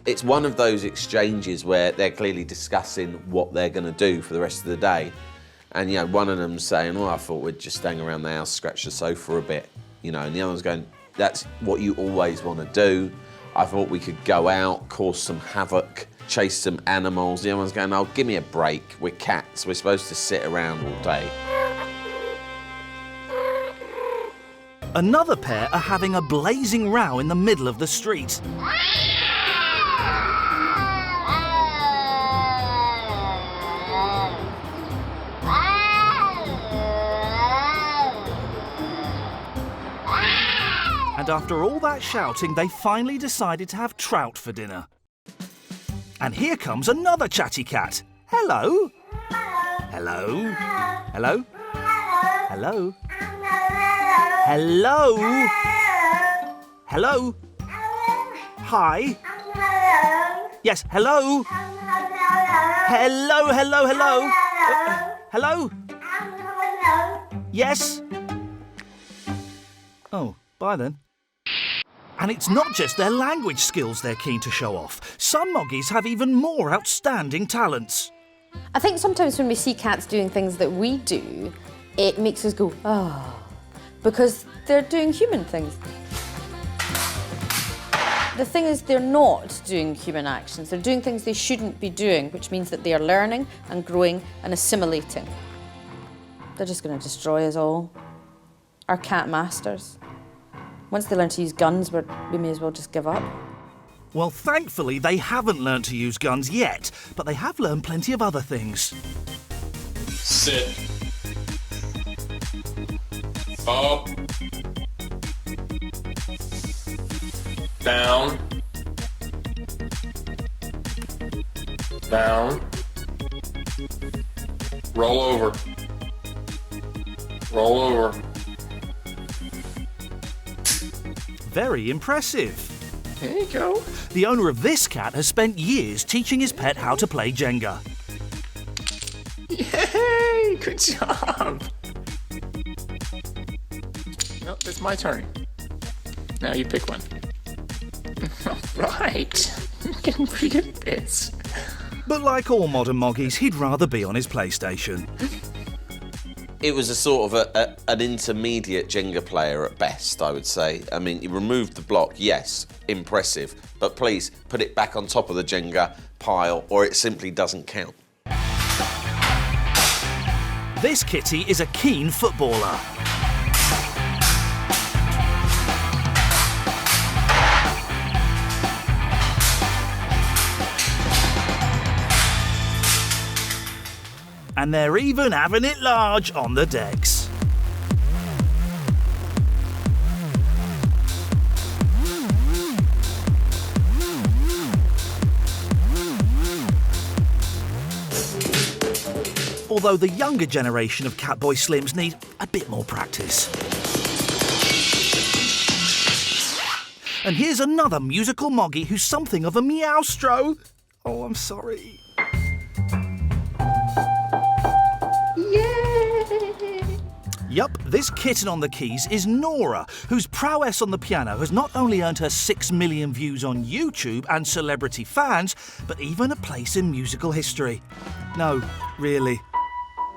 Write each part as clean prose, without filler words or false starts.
It's one of those exchanges where they're clearly discussing what they're going to do for the rest of the day. And, you know, one of them's saying, oh, I thought we'd just hang around the house, scratch the sofa a bit, you know, and the other one's going, that's what you always want to do. I thought we could go out, cause some havoc, chase some animals. The other one's going, oh, give me a break. We're cats. We're supposed to sit around all day. Another pair are having a blazing row in the middle of the street. And after all that shouting, they finally decided to have trout for dinner. And here comes another chatty cat. Hello. Hello. Hello. Hello. Hello. Hello. Hi. Yes, hello. Hello, hello, hello. Hello. Yes. Oh, bye then. And it's not just their language skills they're keen to show off. Some moggies have even more outstanding talents. I think sometimes when we see cats doing things that we do, it makes us go, oh, because they're doing human things. The thing is, they're not doing human actions. They're doing things they shouldn't be doing, which means that they are learning and growing and assimilating. They're just going to destroy us all. Our cat masters. Once they learn to use guns, we may as well just give up. Well, thankfully, they haven't learned to use guns yet, but they have learned plenty of other things. Sit. Up. Down. Down. Roll over. Roll over. Very impressive. There you go. The owner of this cat has spent years teaching his pet how to play Jenga. Yay! Good job. No, it's my turn. Now you pick one. All right. You're getting pretty good at this. But like all modern moggies, he'd rather be on his PlayStation. It was a sort of an intermediate Jenga player at best, I would say. I mean, he removed the block, yes, impressive, but please put it back on top of the Jenga pile or it simply doesn't count. This kitty is a keen footballer. And they're even having it large on the decks. Although the younger generation of Catboy Slims need a bit more practice. And here's another musical moggy who's something of a meowstro. Oh, I'm sorry. Yup, this kitten on the keys is Nora, whose prowess on the piano has not only earned her 6 million views on YouTube and celebrity fans, but even a place in musical history. No, really.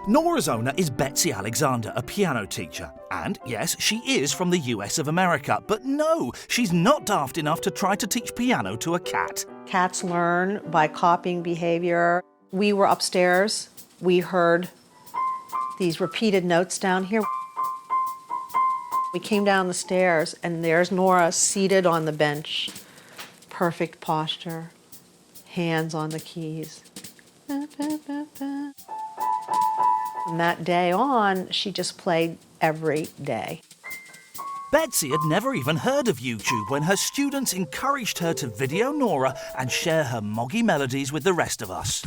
Nora's owner is Betsy Alexander, a piano teacher. And yes, she is from the US of America, but no, she's not daft enough to try to teach piano to a cat. Cats learn by copying behavior. We were upstairs. We heard these repeated notes down here. We came down the stairs and there's Nora seated on the bench. Perfect posture, hands on the keys. From that day on, she just played every day. Betsy had never even heard of YouTube when her students encouraged her to video Nora and share her moggy melodies with the rest of us.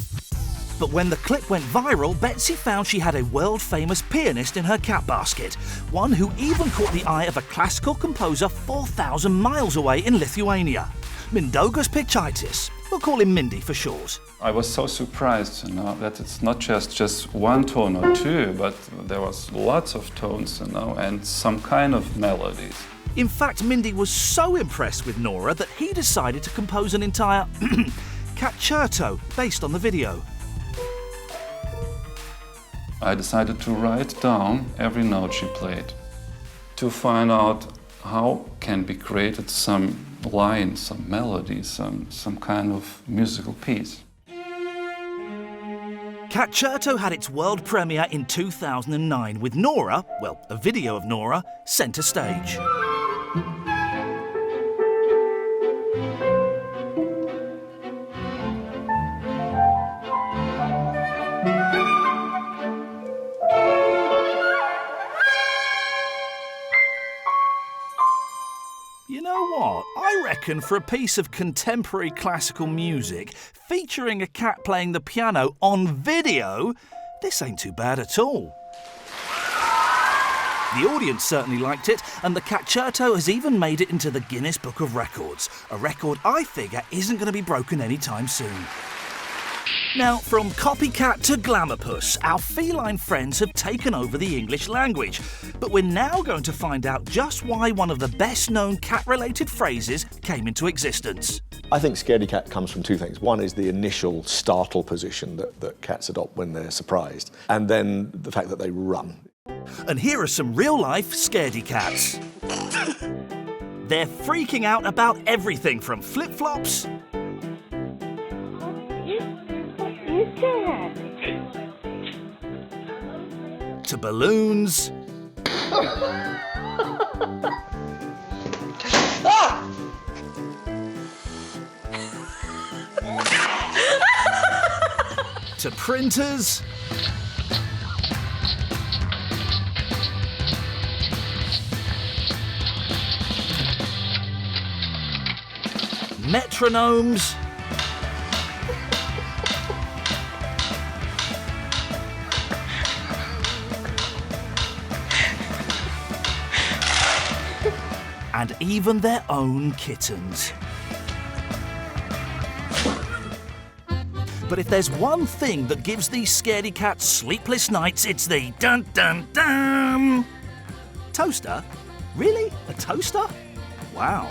But when the clip went viral, Betsy found she had a world-famous pianist in her cat basket, one who even caught the eye of a classical composer 4,000 miles away in Lithuania, Mindaugas Piečaitis. We'll call him Mindy for short. I was so surprised, that it's not just one tone or two, but there was lots of tones, and some kind of melodies. In fact, Mindy was so impressed with Nora that he decided to compose an entire concerto based on the video. I decided to write down every note she played to find out how can be created some line, some melody, some kind of musical piece. Concerto had its world premiere in 2009 with Nora, well, a video of Nora, centre stage. You know what? I reckon for a piece of contemporary classical music featuring a cat playing the piano on video, this ain't too bad at all. The audience certainly liked it, and the concerto has even made it into the Guinness Book of Records, a record I figure isn't going to be broken anytime soon. Now, from copycat to glamourpuss, our feline friends have taken over the English language. But we're now going to find out just why one of the best-known cat-related phrases came into existence. I think Scaredy Cat comes from two things. One is the initial startle position that cats adopt when they're surprised, and then the fact that they run. And here are some real-life Scaredy Cats. They're freaking out about everything from flip-flops to balloons to printers metronomes and even their own kittens. But if there's one thing that gives these scaredy cats sleepless nights, it's the dun-dun-dun! Toaster? Really? A toaster? Wow.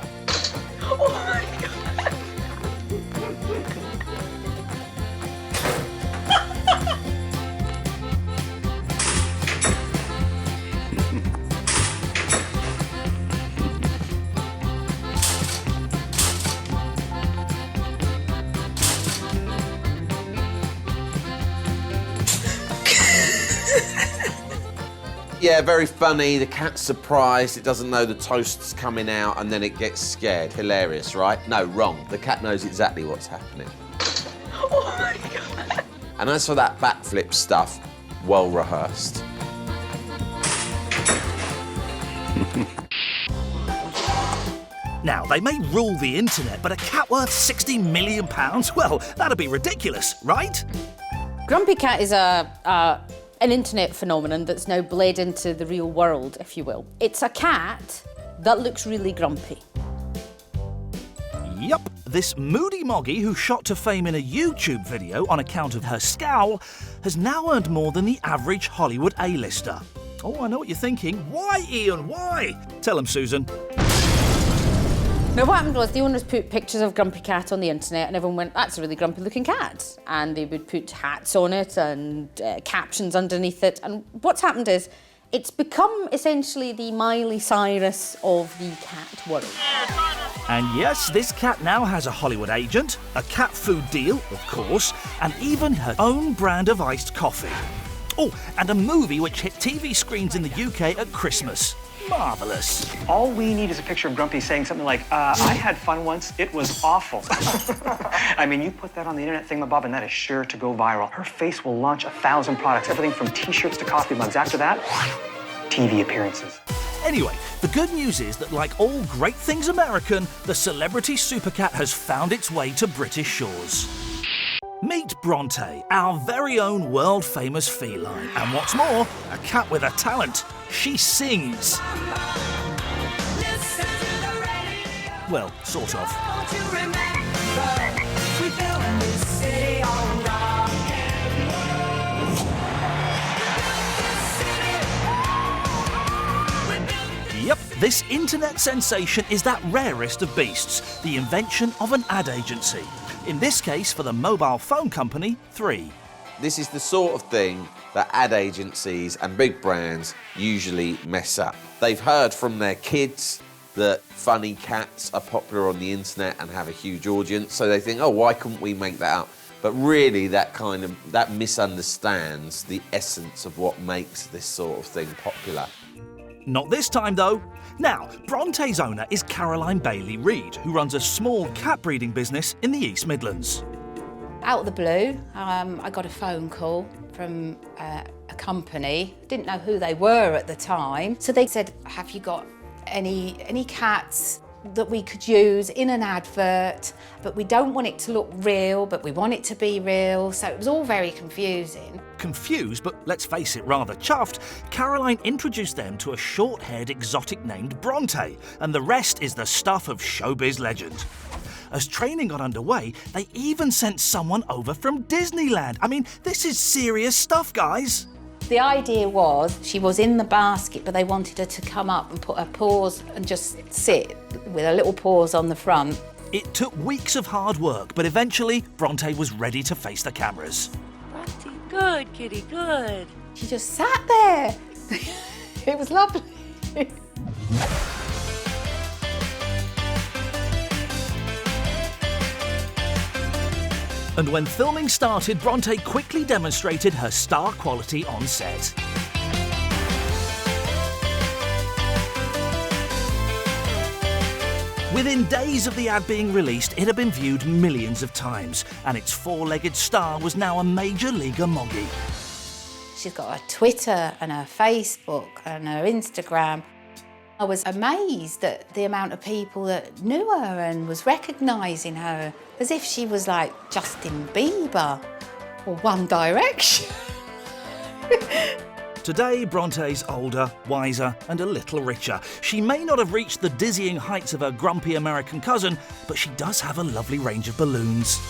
Oh my God. Yeah, very funny. The cat's surprised. It doesn't know the toast's coming out and then it gets scared. Hilarious, right? No, wrong. The cat knows exactly what's happening. Oh my God. And as for that backflip stuff, well rehearsed. Now, they may rule the internet, but a cat worth £60 million? Well, that'd be ridiculous, right? Grumpy Cat is an internet phenomenon that's now bled into the real world, if you will. It's a cat that looks really grumpy. Yup, this moody moggy who shot to fame in a YouTube video on account of her scowl has now earned more than the average Hollywood A-lister. Oh, I know what you're thinking. Why, Ian, why? Tell them, Susan. Now, what happened was the owners put pictures of Grumpy Cat on the internet and everyone went, that's a really grumpy looking cat. And they would put hats on it and captions underneath it. And what's happened is it's become essentially the Miley Cyrus of the cat world. And yes, this cat now has a Hollywood agent, a cat food deal, of course, and even her own brand of iced coffee. Oh, and a movie which hit TV screens in the UK at Christmas. Marvellous. All we need is a picture of Grumpy saying something like, I had fun once, it was awful. I mean, you put that on the internet thingamabob and that is sure to go viral. Her face will launch 1,000 products, everything from t-shirts to coffee mugs. After that, TV appearances. Anyway, the good news is that like all great things American, the celebrity supercat has found its way to British shores. Meet Bronte, our very own world-famous feline. And what's more, a cat with a talent. She sings. Well, sort of. Yep, This internet sensation is that rarest of beasts, the invention of an ad agency. In this case, for the mobile phone company 3. This is the sort of thing that ad agencies and big brands usually mess up. They've heard from their kids that funny cats are popular on the internet and have a huge audience, so they think, oh, why couldn't we make that up? But really, that misunderstands the essence of what makes this sort of thing popular. Not this time, though. Now, Bronte's owner is Caroline Bailey-Reid, who runs a small cat breeding business in the East Midlands. Out of the blue, I got a phone call from a company. Didn't know who they were at the time. So they said, have you got any cats that we could use in an advert, but we don't want it to look real, but we want it to be real. So it was all very confusing. Confused, but let's face it, rather chuffed, Caroline introduced them to a short-haired exotic named Bronte, and the rest is the stuff of showbiz legend. As training got underway, they even sent someone over from Disneyland. I mean, this is serious stuff, guys. The idea was she was in the basket, but they wanted her to come up and put her paws and just sit with her little paws on the front. It took weeks of hard work, but eventually Bronte was ready to face the cameras. Bronte, good, kitty, good. She just sat there. It was lovely. And when filming started, Bronte quickly demonstrated her star quality on set. Within days of the ad being released, it had been viewed millions of times, and its four-legged star was now a major leaguer moggy. She's got her Twitter and her Facebook and her Instagram. I was amazed at the amount of people that knew her and was recognising her, as if she was like Justin Bieber or One Direction. Today, Bronte's older, wiser and a little richer. She may not have reached the dizzying heights of her grumpy American cousin, but she does have a lovely range of balloons.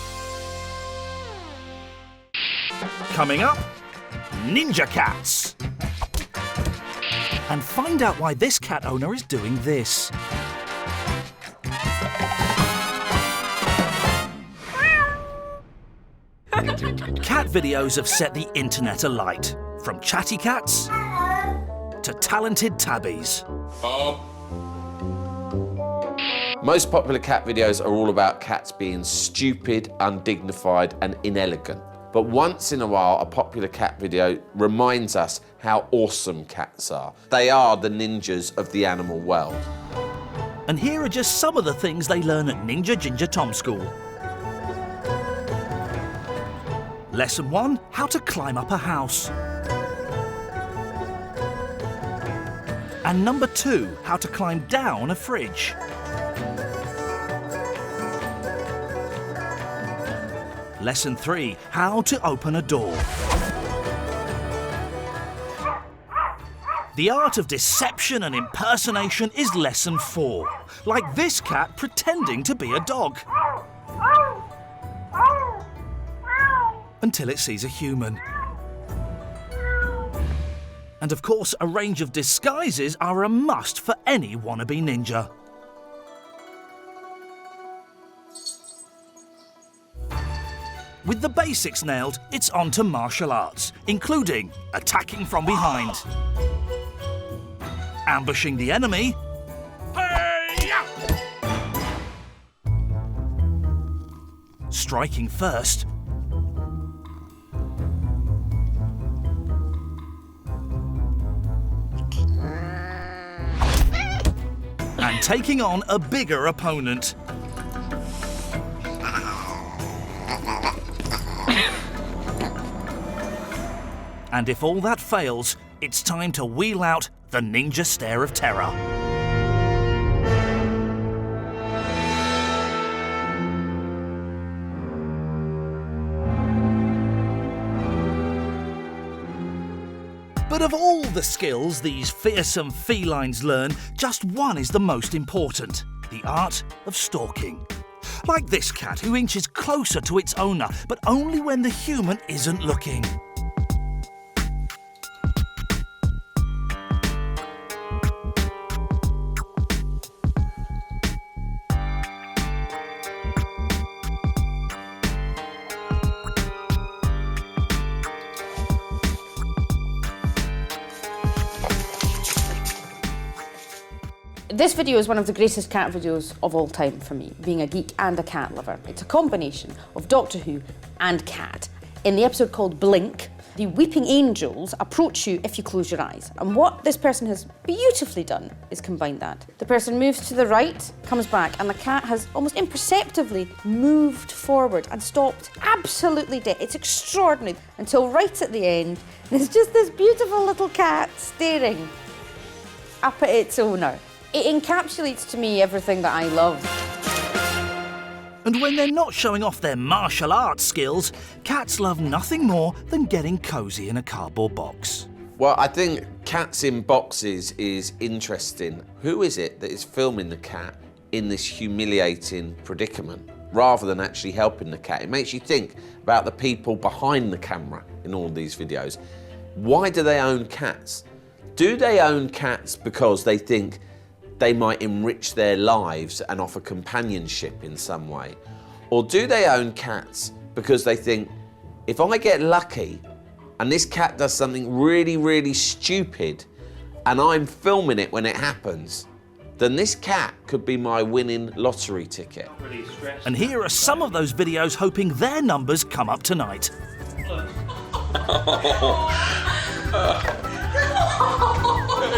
Coming up, Ninja Cats. And find out why this cat owner is doing this. Cat videos have set the internet alight, from chatty cats to talented tabbies. Most popular cat videos are all about cats being stupid, undignified and inelegant. But once in a while, a popular cat video reminds us how awesome cats are. They are the ninjas of the animal world. And here are just some of the things they learn at Ninja Ginger Tom School. Lesson 1, how to climb up a house. And number 2, how to climb down a fridge. Lesson 3, how to open a door. The art of deception and impersonation is lesson 4, like this cat pretending to be a dog. Until it sees a human. And of course, a range of disguises are a must for any wannabe ninja. With the basics nailed, it's on to martial arts, including attacking from behind, ambushing the enemy, striking first, and taking on a bigger opponent. And if all that fails, it's time to wheel out the ninja stare of terror. But of all the skills these fearsome felines learn, just one is the most important: the art of stalking. Like this cat, who inches closer to its owner, but only when the human isn't looking. This video is one of the greatest cat videos of all time for me, being a geek and a cat lover. It's a combination of Doctor Who and cat. In the episode called Blink, the weeping angels approach you if you close your eyes. And what this person has beautifully done is combine that. The person moves to the right, comes back, and the cat has almost imperceptibly moved forward and stopped absolutely dead. It's extraordinary. Until right at the end, there's just this beautiful little cat staring up at its owner. It encapsulates to me everything that I love. And when they're not showing off their martial arts skills, cats love nothing more than getting cosy in a cardboard box. Well, I think cats in boxes is interesting. Who is it that is filming the cat in this humiliating predicament, rather than actually helping the cat? It makes you think about the people behind the camera in all these videos. Why do they own cats? Do they own cats because they think they might enrich their lives and offer companionship in some way? Or do they own cats because they think, if I get lucky and this cat does something really, really stupid and I'm filming it when it happens, then this cat could be my winning lottery ticket? And here are some of those videos hoping their numbers come up tonight. There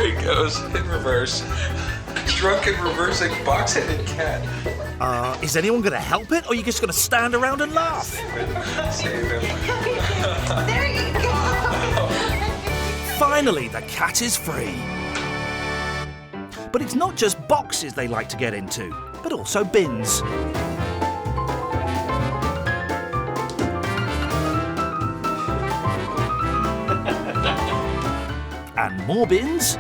he goes, in reverse. Drunken reversing box-headed cat. Is anyone going to help it, or are you just going to stand around and laugh? Save him. There you go. Finally, the cat is free. But it's not just boxes they like to get into, but also bins. And more bins.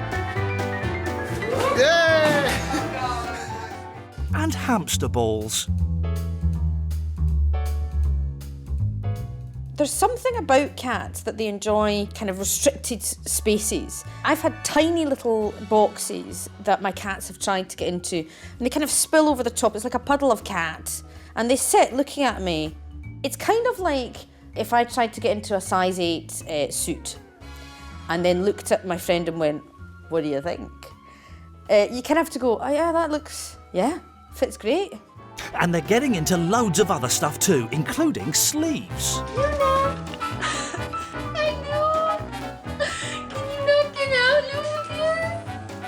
And hamster balls. There's something about cats that they enjoy kind of restricted spaces. I've had tiny little boxes that my cats have tried to get into, and they kind of spill over the top. It's like a puddle of cat, and they sit looking at me. It's kind of like if I tried to get into a size 8 suit and then looked at my friend and went, "What do you think?" You kind of have to go, "Oh yeah, that looks, yeah, fits great." And they're getting into loads of other stuff too, including sleeves. I know. Can you knock it out, Olivia?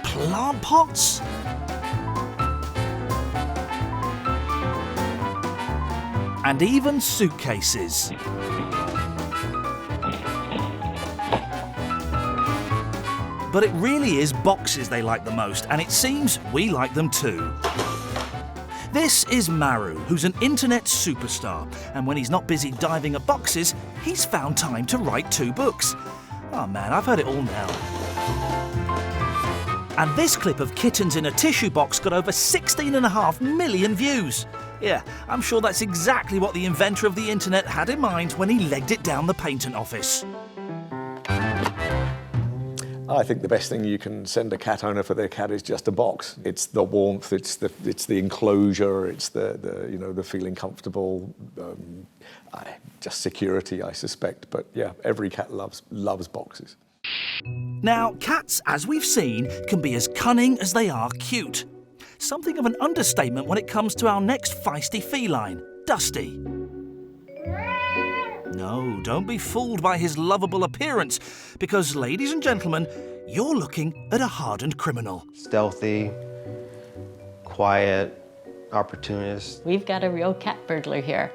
Plant pots. And even suitcases. But it really is boxes they like the most, and it seems we like them too. This is Maru, who's an internet superstar, and when he's not busy diving at boxes, he's found time to write 2 books. Oh man, I've heard it all now. And this clip of kittens in a tissue box got over 16.5 million views. Yeah, I'm sure that's exactly what the inventor of the internet had in mind when he legged it down the patent office. I think the best thing you can send a cat owner for their cat is just a box. It's the warmth, it's the enclosure, it's the feeling comfortable, just security, I suspect. But yeah, every cat loves boxes. Now, cats, as we've seen, can be as cunning as they are cute. Something of an understatement when it comes to our next feisty feline, Dusty. No, don't be fooled by his lovable appearance, because, ladies and gentlemen, you're looking at a hardened criminal. Stealthy, quiet, opportunist. We've got a real cat burglar here.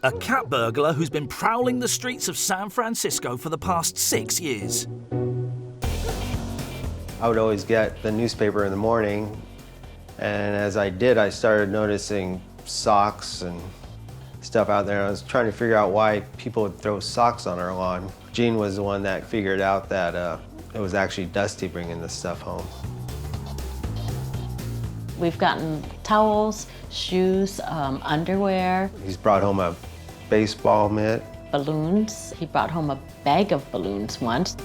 A cat burglar who's been prowling the streets of San Francisco for the past 6 years. I would always get the newspaper in the morning, and as I did, I started noticing socks and stuff out there. I was trying to figure out why people would throw socks on our lawn. Jean was the one that figured out that it was actually Dusty bringing this stuff home. We've gotten towels, shoes, underwear. He's brought home a baseball mitt. Balloons. He brought home a bag of balloons once.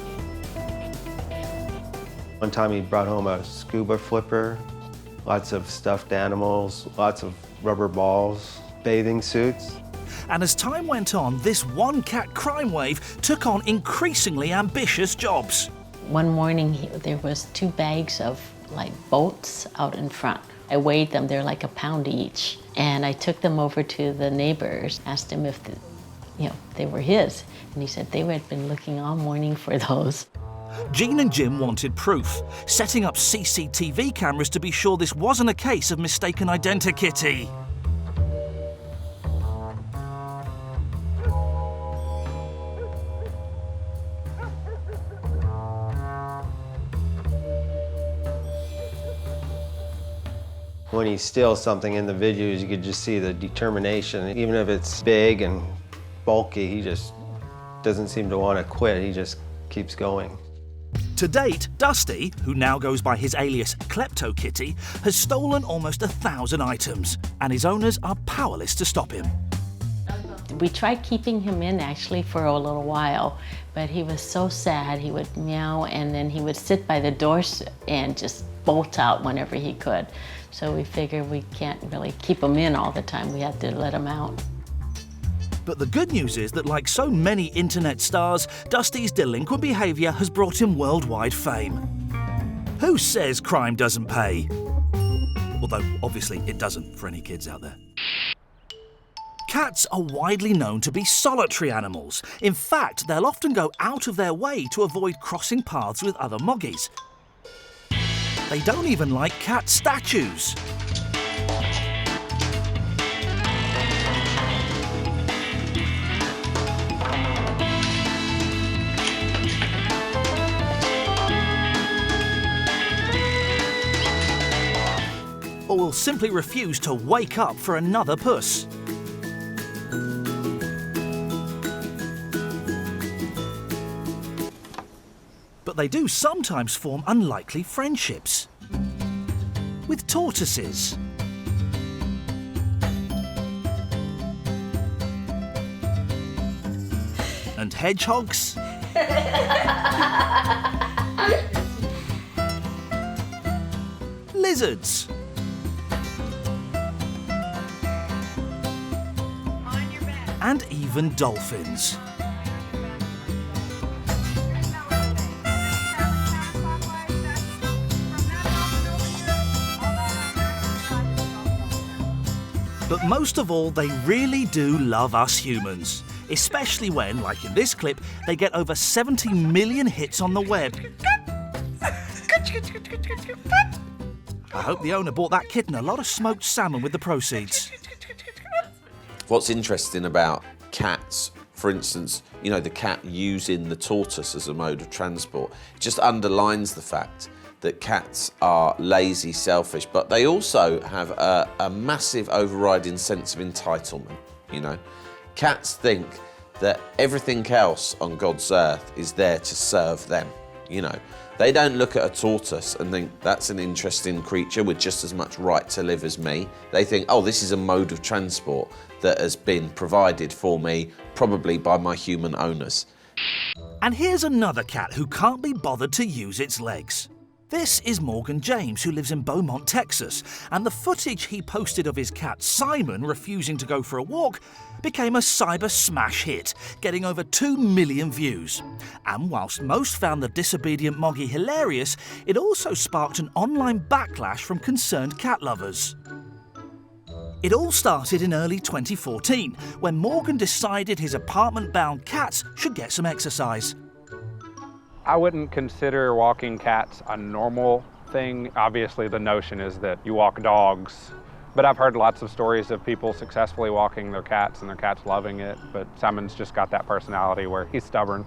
One time he brought home a scuba flipper, lots of stuffed animals, lots of rubber balls, bathing suits. And as time went on, this one cat crime wave took on increasingly ambitious jobs. One morning there was 2 bags of like boats out in front. I weighed them, they're like a pound each. And I took them over to the neighbors, asked him if they were his. And he said they had been looking all morning for those. Jean and Jim wanted proof, setting up CCTV cameras to be sure this wasn't a case of mistaken identity. When he steals something in the videos, you could just see the determination. Even if it's big and bulky, he just doesn't seem to want to quit. He just keeps going. To date, Dusty, who now goes by his alias Klepto Kitty, has stolen almost 1,000 items, and his owners are powerless to stop him. We tried keeping him in actually for a little while, but he was so sad. He would meow and then he would sit by the doors and just bolt out whenever he could. So we figured we can't really keep him in all the time. We had to let him out. But the good news is that, like so many internet stars, Dusty's delinquent behaviour has brought him worldwide fame. Who says crime doesn't pay? Although, obviously, it doesn't for any kids out there. Cats are widely known to be solitary animals. In fact, they'll often go out of their way to avoid crossing paths with other moggies. They don't even like cat statues. Or will simply refuse to wake up for another puss. But they do sometimes form unlikely friendships. With tortoises. And hedgehogs. Lizards. And even dolphins. But most of all, they really do love us humans. Especially when, like in this clip, they get over 70 million hits on the web. I hope the owner bought that kitten a lot of smoked salmon with the proceeds. What's interesting about cats, for instance, you know, the cat using the tortoise as a mode of transport, it just underlines the fact that cats are lazy, selfish, but they also have a massive overriding sense of entitlement, you know. Cats think that everything else on God's earth is there to serve them, you know. They don't look at a tortoise and think, that's an interesting creature with just as much right to live as me. They think, oh, this is a mode of transport that has been provided for me, probably by my human owners. And here's another cat who can't be bothered to use its legs. This is Morgan James, who lives in Beaumont, Texas, and the footage he posted of his cat Simon refusing to go for a walk became a cyber smash hit, getting over 2 million views. And whilst most found the disobedient Moggy hilarious, it also sparked an online backlash from concerned cat lovers. It all started in early 2014, when Morgan decided his apartment-bound cats should get some exercise. I wouldn't consider walking cats a normal thing. Obviously, the notion is that you walk dogs, but I've heard lots of stories of people successfully walking their cats and their cats loving it, but Simon's just got that personality where he's stubborn.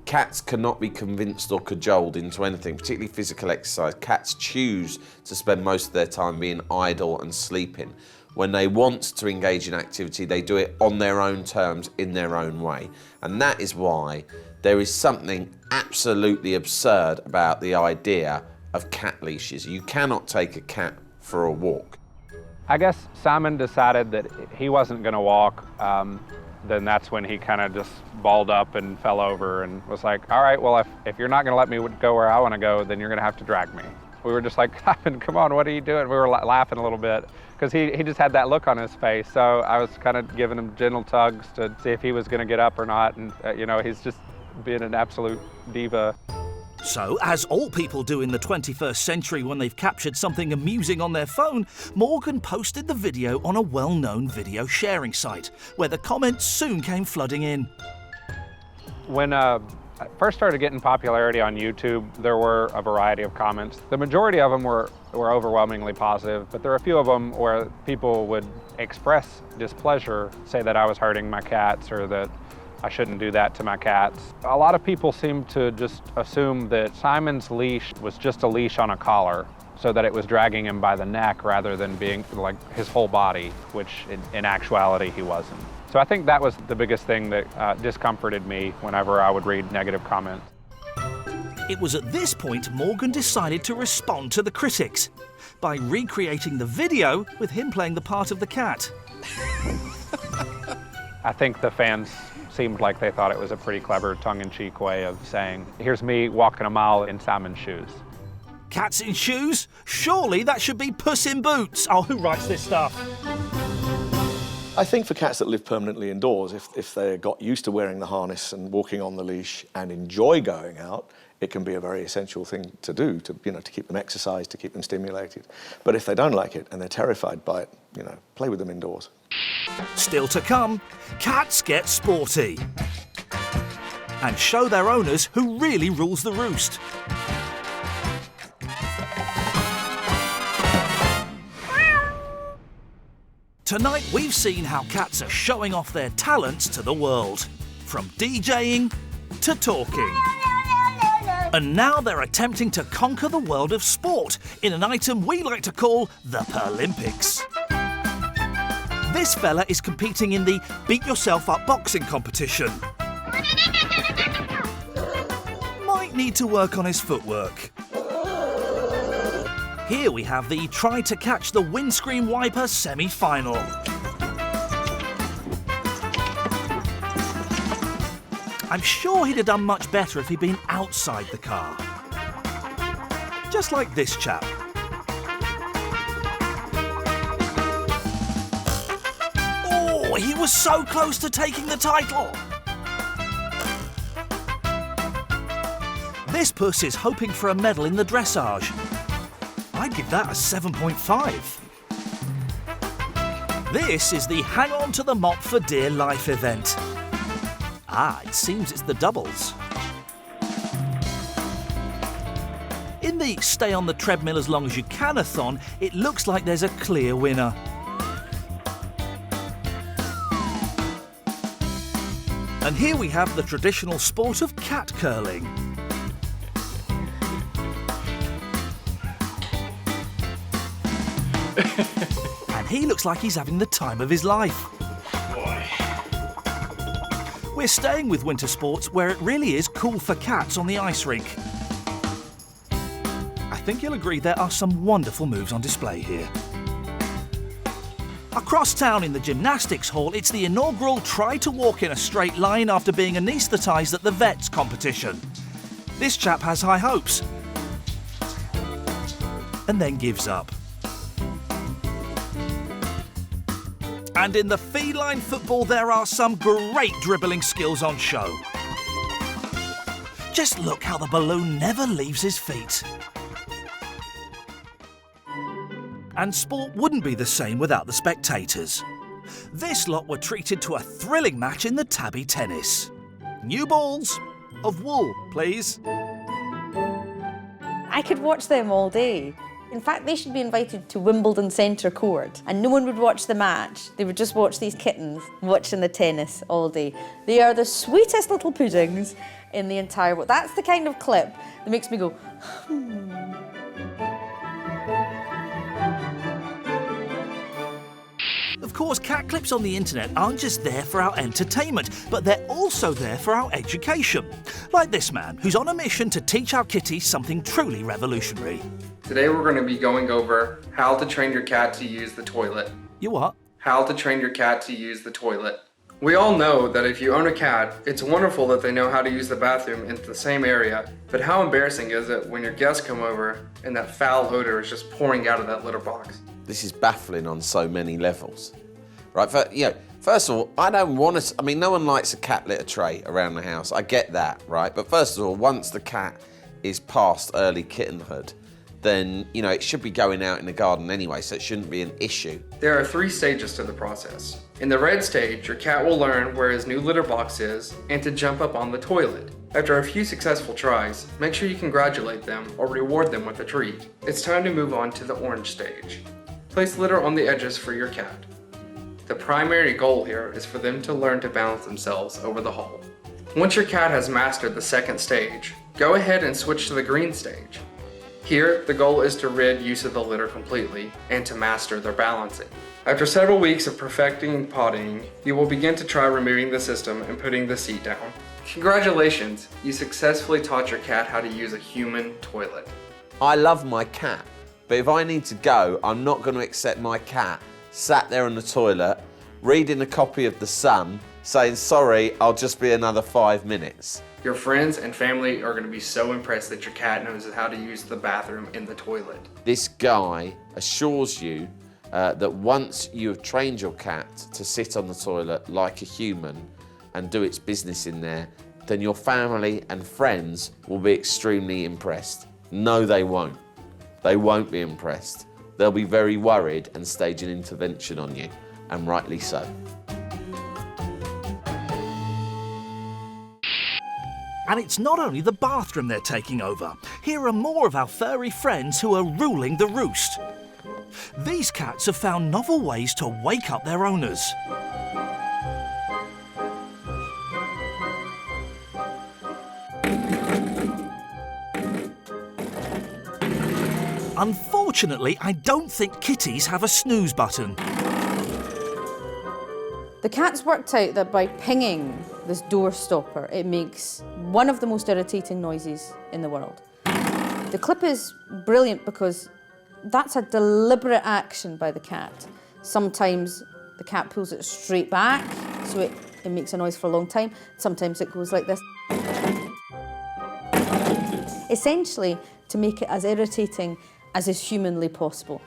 Cats cannot be convinced or cajoled into anything, particularly physical exercise. Cats choose to spend most of their time being idle and sleeping. When they want to engage in activity, they do it on their own terms, in their own way. And that is why there is something absolutely absurd about the idea of cat leashes. You cannot take a cat for a walk. I guess Simon decided that he wasn't going to walk. Then that's when he kind of just balled up and fell over and was like, all right, well, if you're not going to let me go where I want to go, then you're going to have to drag me. We were just like, Simon, come on, what are you doing? We were laughing a little bit because he just had that look on his face. So I was kind of giving him gentle tugs to see if he was going to get up or not. And, you know, he's just being an absolute diva. So, as all people do in the 21st century when they've captured something amusing on their phone, Morgan posted the video on a well-known video sharing site, where the comments soon came flooding in. When I first started getting popularity on YouTube, there were a variety of comments. The majority of them were overwhelmingly positive, but there were a few of them where people would express displeasure, say that I was hurting my cats or that I shouldn't do that to my cats. A lot of people seem to just assume that Simon's leash was just a leash on a collar, so that it was dragging him by the neck rather than being like his whole body, which in actuality he wasn't. So I think that was the biggest thing that discomforted me whenever I would read negative comments. It was at this point Morgan decided to respond to the critics by recreating the video with him playing the part of the cat. I think the fans seemed like they thought it was a pretty clever tongue-in-cheek way of saying, here's me walking a mile in Simon's shoes. Cats in shoes? Surely that should be Puss in Boots. Oh, who writes this stuff? I think for cats that live permanently indoors, if they got used to wearing the harness and walking on the leash and enjoy going out, it can be a very essential thing to do, to keep them exercised, to keep them stimulated. But if they don't like it and they're terrified by it, play with them indoors. Still to come, cats get sporty and show their owners who really rules the roost. Tonight we've seen how cats are showing off their talents to the world, from DJing to talking. And now they're attempting to conquer the world of sport in an item we like to call the Paralympics. This fella is competing in the Beat Yourself Up boxing competition. Might need to work on his footwork. Here we have the Try to Catch the Windscreen Wiper semi-final. I'm sure he'd have done much better if he'd been outside the car. Just like this chap. Oh, he was so close to taking the title. This puss is hoping for a medal in the dressage. I'd give that a 7.5. This is the Hang On to the Mop for Dear Life event. Ah, it seems it's the doubles. In the Stay on the Treadmill as Long as You Can-a-thon, it looks like there's a clear winner. And here we have the traditional sport of cat curling. And he looks like he's having the time of his life. We're staying with winter sports where it really is cool for cats on the ice rink. I think you'll agree there are some wonderful moves on display here. Across town in the gymnastics hall, it's the inaugural Try to Walk in a Straight Line after being anaesthetised at the Vets competition. This chap has high hopes and then gives up. And in the feline football, there are some great dribbling skills on show. Just look how the balloon never leaves his feet. And sport wouldn't be the same without the spectators. This lot were treated to a thrilling match in the tabby tennis. New balls of wool, please. I could watch them all day. In fact, they should be invited to Wimbledon Centre Court and no one would watch the match. They would just watch these kittens watching the tennis all day. They are the sweetest little puddings in the entire world. That's the kind of clip that makes me go, Of course, cat clips on the internet aren't just there for our entertainment, but they're also there for our education. Like this man, who's on a mission to teach our kitties something truly revolutionary. Today we're going to be going over how to train your cat to use the toilet. You what? How to train your cat to use the toilet. We all know that if you own a cat, it's wonderful that they know how to use the bathroom in the same area, but how embarrassing is it when your guests come over and that foul odor is just pouring out of that litter box? This is baffling on so many levels. Right, first of all, I don't want to, no one likes a cat litter tray around the house. I get that, right? But first of all, once the cat is past early kittenhood, then, you know, it should be going out in the garden anyway, so it shouldn't be an issue. There are 3 stages to the process. In the red stage, your cat will learn where his new litter box is and to jump up on the toilet. After a few successful tries, make sure you congratulate them or reward them with a treat. It's time to move on to the orange stage. Place litter on the edges for your cat. The primary goal here is for them to learn to balance themselves over the hole. Once your cat has mastered the 2nd stage, go ahead and switch to the green stage. Here, the goal is to rid use of the litter completely and to master their balancing. After several weeks of perfecting pottying, you will begin to try removing the system and putting the seat down. Congratulations, you successfully taught your cat how to use a human toilet. I love my cat, but if I need to go, I'm not going to accept my cat sat there on the toilet, reading a copy of The Sun, saying, sorry, I'll just be another 5 minutes. Your friends and family are going to be so impressed that your cat knows how to use the bathroom in the toilet. This guy assures you that once you have trained your cat to sit on the toilet like a human and do its business in there, then your family and friends will be extremely impressed. No, they won't. They won't be impressed. They'll be very worried and stage an intervention on you, and rightly so. And it's not only the bathroom they're taking over. Here are more of our furry friends who are ruling the roost. These cats have found novel ways to wake up their owners. Unfortunately, I don't think kitties have a snooze button. The cat's worked out that by pinging this door stopper, it makes one of the most irritating noises in the world. The clip is brilliant because that's a deliberate action by the cat. Sometimes the cat pulls it straight back, so it makes a noise for a long time. Sometimes it goes like this. Essentially, to make it as irritating as is humanly possible.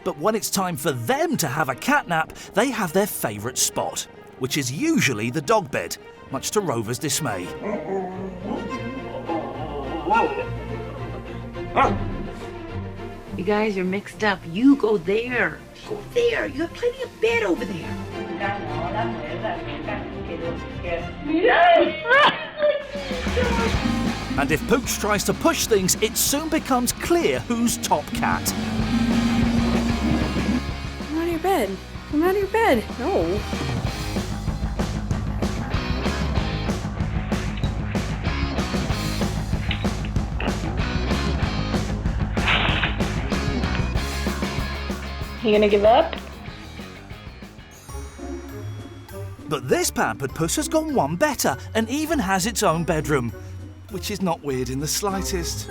But when it's time for them to have a cat nap, they have their favourite spot, which is usually the dog bed, much to Rover's dismay. You guys are mixed up. You go there. Go there. You have plenty of bed over there. And if Pooch tries to push things, it soon becomes clear who's top cat. Come out of your bed. Come out of your bed. No. You gonna give up? But this pampered puss has gone one better and even has its own bedroom, which is not weird in the slightest.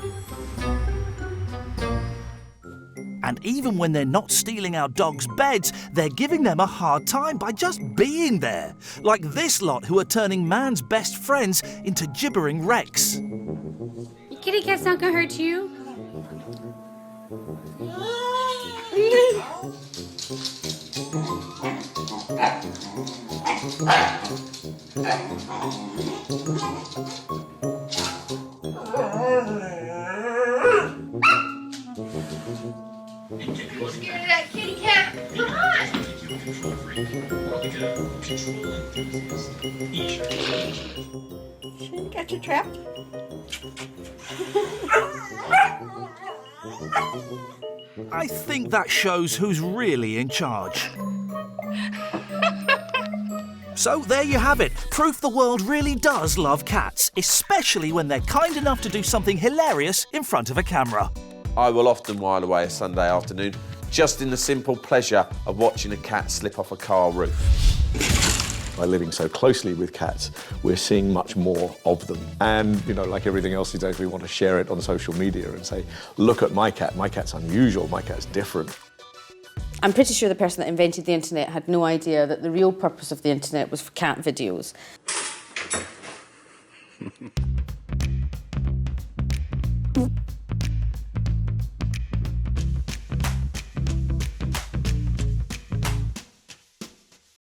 And even when they're not stealing our dogs' beds, they're giving them a hard time by just being there. Like this lot who are turning man's best friends into gibbering wrecks. Your kitty cat's not gonna hurt you. Who's scared of that kitty cat? Come on! She got you trapped? I think that shows who's really in charge. So there you have it. Proof the world really does love cats, especially when they're kind enough to do something hilarious in front of a camera. I will often while away a Sunday afternoon just in the simple pleasure of watching a cat slip off a car roof. By living so closely with cats, we're seeing much more of them. And, you know, like everything else these days, we want to share it on social media and say, look at my cat's unusual, my cat's different. I'm pretty sure the person that invented the internet had no idea that the real purpose of the internet was for cat videos.